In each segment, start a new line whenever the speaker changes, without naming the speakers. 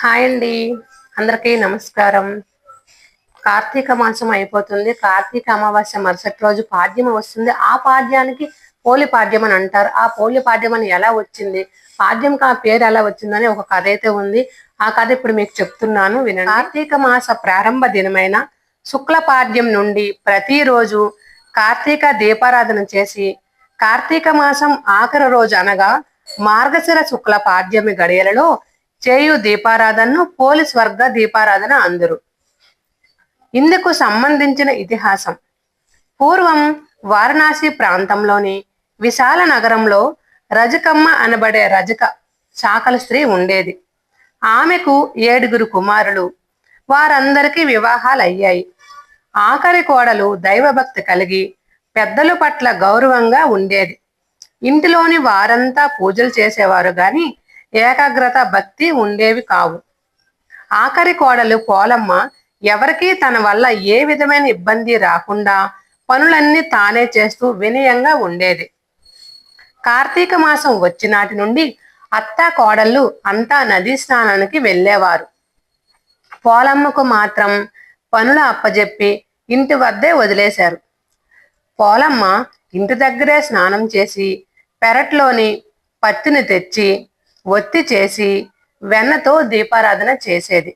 Hi అండి, అందరికీ నమస్కారం. కార్తీక మాసం అయిపోతుంది. కార్తీక అమావాస్య మరుసటి రోజు పాడ్యం వస్తుంది. ఆ పాడ్యానికి పోలి పాడ్యం అని అంటారు. ఆ పోలి పాడ్యం అని ఎలా వచ్చింది, పాడ్యంకి ఆ పేరు ఎలా వచ్చిందని ఒక కథ అయితే ఉంది. ఆ కథ ఇప్పుడు మీకు చెప్తున్నాను, వినండి. కార్తీక మాస ప్రారంభ దినమైన శుక్ల పాడ్యం నుండి ప్రతిరోజు కార్తీక దీపారాధన చేసి కార్తీక మాసం ఆఖరి రోజు అనగా మార్గశిర శుక్ల పాడ్యమి గడియలలో చేయు దీపారాధనను పోలీస్ వర్గ దీపారాధన అందరు. ఇందుకు సంబంధించిన ఇతిహాసం. పూర్వం వారణాసి ప్రాంతంలోని విశాల నగరంలో రజకమ్మ అనబడే రజక చాకలి స్త్రీ ఉండేది. ఆమెకు 7 కుమారులు. వారందరికీ వివాహాలయ్యాయి. ఆఖరి కోడలు దైవభక్తి కలిగి పెద్దల పట్ల గౌరవంగా ఉండేది. ఇంటిలోని వారంతా పూజలు చేసేవారు గాని ఏకాగ్రత భక్తి ఉండేవి కావు. ఆఖరి కోడలు పోలమ్మ ఎవరికీ తన వల్ల ఏ విధమైన ఇబ్బంది రాకుండా పనులన్నీ తానే చేస్తూ వినయంగా ఉండేది. కార్తీక మాసం వచ్చినాటి నుండి అత్త కోడళ్ళు అంతా నదీ స్నానానికి వెళ్ళేవారు. పోలమ్మకు మాత్రం పనులు అప్పజెప్పి ఇంటి వద్దే వదిలేశారు. పోలమ్మ ఇంటి దగ్గరే స్నానం చేసి పెరట్లోని పత్తిని తెచ్చి ఒత్తి చేసి వెన్నతో దీపారాధన చేసేది.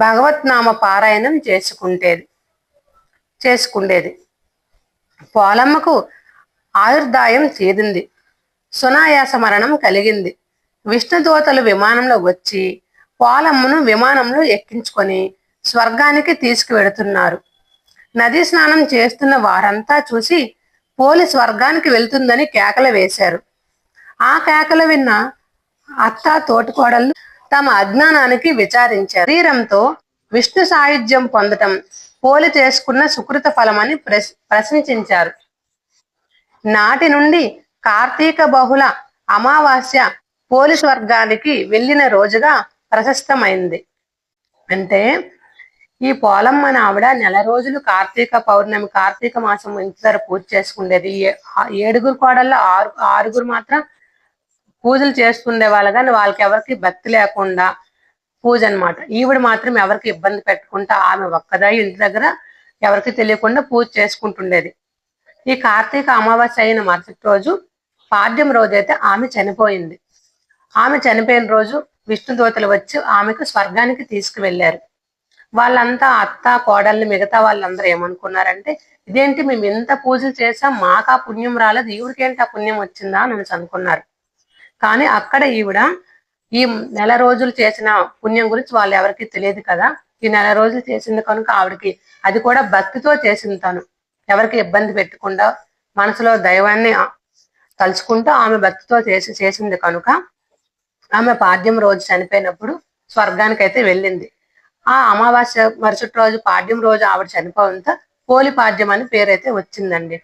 భగవత్నామ పారాయణం చేసుకుండేది. పోలమ్మకు ఆయుర్దాయం తీరింది. సునాయాస మరణం కలిగింది. విష్ణుదూతలు విమానంలో వచ్చి పోలమ్మను విమానంలో ఎక్కించుకొని స్వర్గానికి తీసుకువెడుతున్నారు. నదీ స్నానం చేస్తున్న వారంతా చూసి పోలి స్వర్గానికి వెళ్తుందని కేకలు వేశారు. ఆ కేకలు విన్న అత్త తోటికోడళ్ళు తమ అజ్ఞానానికి విచారించారు. శరీరంతో విష్ణు సాయుధ్యం పొందటం పోలి చేసుకున్న సుకృత ఫలమని ప్రశంసించారు. నాటి నుండి కార్తీక బహుళ అమావాస్య పోలి స్వర్గానికి వెళ్ళిన రోజుగా ప్రశస్తమైంది. అంటే ఈ పోలమ్మని ఆవిడ నెల రోజులు కార్తీక పౌర్ణమి కార్తీక మాసం ఇంటి పూజ చేసుకుండేది. 7 కోడల్లో 6 మాత్రం పూజలు చేస్తుండే వాళ్ళు, కానీ వాళ్ళకి ఎవరికి భక్తి లేకుండా పూజ అనమాట. ఈవిడ మాత్రం ఎవరికి ఇబ్బంది పెట్టకుండా ఆమె ఒక్కదాయి ఇంటి దగ్గర ఎవరికి తెలియకుండా పూజ చేసుకుంటుండేది. ఈ కార్తీక అమావాస్య అయిన మరుసటి రోజు పాడ్యం రోజైతే ఆమె చనిపోయింది. ఆమె చనిపోయిన రోజు విష్ణుదూతలు వచ్చి ఆమెకు స్వర్గానికి తీసుకువెళ్ళారు. వాళ్ళంతా అత్త కోడల్ని మిగతా వాళ్ళందరూ ఏమనుకున్నారంటే, ఇదేంటి మేము ఇంత పూజలు చేసాం, మాకు ఆ పుణ్యం రాలేదు, ఈవిడికేంటి ఆ పుణ్యం వచ్చిందా అని అనుకున్నారు. కానీ అక్కడ ఈవిడ ఈ నెల రోజులు చేసిన పుణ్యం గురించి వాళ్ళు ఎవరికి తెలియదు కదా. ఈ నెల రోజులు చేసింది కనుక ఆవిడకి అది కూడా భక్తితో చేసింది. తను ఎవరికి ఇబ్బంది పెట్టకుండా మనసులో దైవాన్ని తలుచుకుంటూ ఆమె భక్తితో చేసింది కనుక ఆమె పాడ్యం రోజు చనిపోయినప్పుడు స్వర్గానికి అయితే వెళ్ళింది. ఆ అమావాస్య మరుసటి రోజు పాడ్యం రోజు ఆవిడ చనిపోవడంతో పోలి పాడ్యం అని పేరైతే వచ్చిందండి.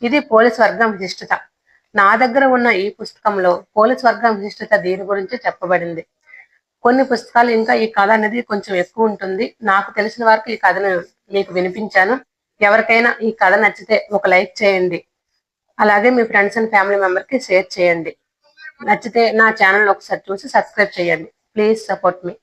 ఇది పోలి స్వర్గం విశిష్టత. నా దగ్గర ఉన్న ఈ పుస్తకంలో పోలి స్వర్గం విశిష్టత దీని గురించి చెప్పబడింది. కొన్ని పుస్తకాలు ఇంకా ఈ కథ అనేది కొంచెం ఎక్కువ ఉంటుంది. నాకు తెలిసిన వరకు ఈ కథను మీకు వినిపించాను. ఎవరికైనా ఈ కథ నచ్చితే ఒక లైక్ చేయండి. అలాగే మీ ఫ్రెండ్స్ అండ్ ఫ్యామిలీ మెంబర్కి షేర్ చేయండి. నచ్చితే నా ఛానల్ ఒకసారి చూసి సబ్స్క్రైబ్ చేయండి. Please support me.